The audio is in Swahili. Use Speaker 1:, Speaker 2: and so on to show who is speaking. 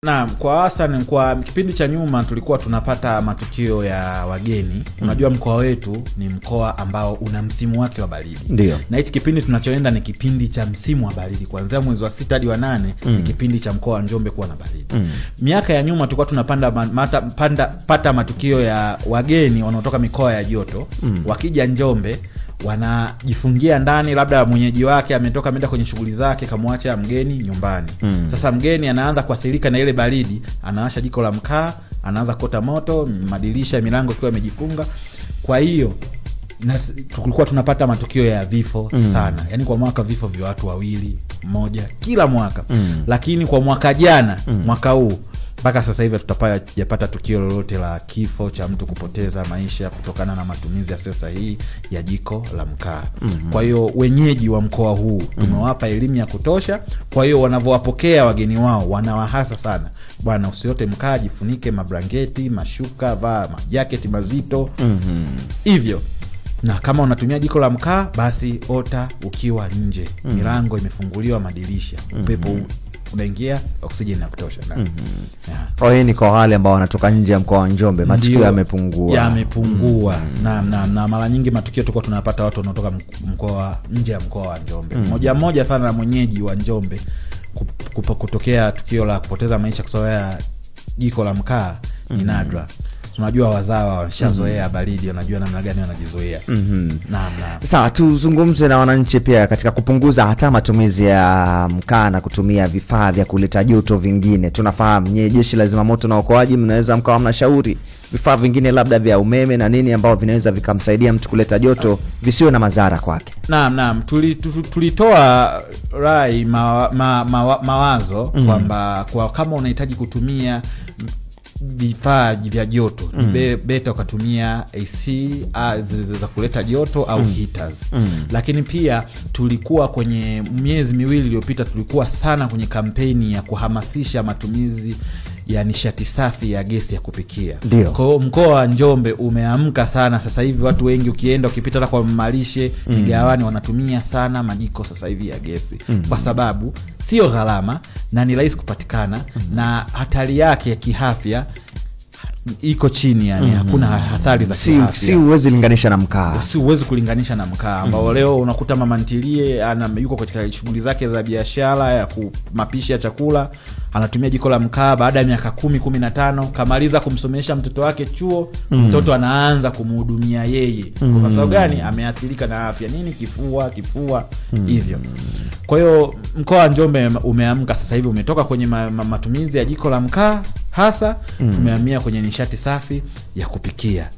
Speaker 1: Naam, kwa wastani kwa kipindi cha nyuma tulikuwa tunapata matukio ya wageni. Unajua mkoa wetu ni mkoa ambao una msimu wake wa baridi.
Speaker 2: Ndio.
Speaker 1: Na hichi kipindi tunachoenda ni kipindi cha msimu wa baridi. Kuanzia mwezi wa 6 hadi wa 8 ni kipindi cha mkoa wa Njombe kuwa na baridi. Miaka ya nyuma tulikuwa tunapata matukio ya wageni wanaotoka mikoa ya joto, wakija Njombe wanajifungia ndani, labda mwenyeji wake ametoka ameenda kwenye shughuli zake kamwacha mgeni nyumbani. Sasa mgeni anaanza kuathirika na ile baridi, anawasha jiko la mkaa, anaanza kota moto, madirisha milango ikiwa imejifunga. Kwa hiyo tulikuwa tunapata matukio ya vifo sana. Yaani kwa mwaka vifo vya watu wawili, mmoja kila mwaka. Lakini kwa mwaka jana, mwaka huu mpaka sasa hivi tutapata tukio lolote la kifo cha mtu kupoteza maisha kutokana na matumizi yasiyo sahihi ya jiko la mkaa. Kwa hiyo wenyeji wa mkoa huu tumewapa elimu ya kutosha. Kwa hiyo wanavyowapokea wageni wao wanawahasa sana, bwana usiote mkaa, jifunike mablanketi, mashuka, vaa majaketi mazito. Hivyo na kama unatumia jiko la mkaa basi ota ukiwa nje. Milango imefunguliwa, madirisha, upepo unaingia, oksijeni ya kutosha.
Speaker 2: Kwa hiyo ni kwa wale ambao wanatoka nje ya mkoa wa Njombe matukio yamepungua. Na mara nyingi matukio tulikuwa tunapata watu wanaotoka nje ya mkoa wa Njombe. Mmoja sana na mwenyeji wa Njombe kutokea tukio la kupoteza maisha kusawea jiko la mkaa ni nadra. Tunajua wazawa washazoea baridi, wanajua namna gani wanajizoea. Sawa, tuzungumze na wananchi pia katika kupunguza hata matumizi ya mkaa na kutumia vifaa vya kuleta joto vingine. Tunafahamu jeshi la zimamoto na uokoaji mnaweza mkawa mnashauri vifaa vingine labda vya umeme na nini ambao vinaweza vikamsaidia mtu kuleta joto visiwe na madhara kwake.
Speaker 1: Naam, tulitoa rai mawazo kwamba kwa kama unahitaji kutumia vifaa vya joto beta ukatumia AC za kuleta joto au heaters. Lakini pia tulikuwa kwenye miezi miwili iliyopita tulikuwa sana kwenye kampeni ya kuhamasisha matumizi ya nishati safi ya gesi ya kupikia. Kwa hiyo mkoa wa Njombe umeamka sana sasa hivi. Watu wengi ukienda ukipita kwa malishe migawani wanatumia sana majiko sasa hivi ya gesi. Kwa sababu sio gharama na ni rahisi kupatikana na hatari yake ya kiafya iko chini, yani hakuna hatari za kiafya.
Speaker 2: Si uwezi linganisha na mkaa.
Speaker 1: Si uwezi kulinganisha na mkaa ambao leo unakuta mama ntilie yuko katika shughuli zake za biashara ya mapishi ya chakula, anatumia jiko la mkaa. Baada ya miaka 10-15 kamaliza kumsomesha mtoto wake chuo, mtoto anaanza kumhudumia yeye. Kwa sababu gani? Ameathirika na afya, nini, kifua hivyo. Kwa hiyo mkoa wa Njombe umeamka sasa hivi, umetoka kwenye matumizi ya jiko la mkaa hasa tumehamia kwenye nishati safi ya kupikia.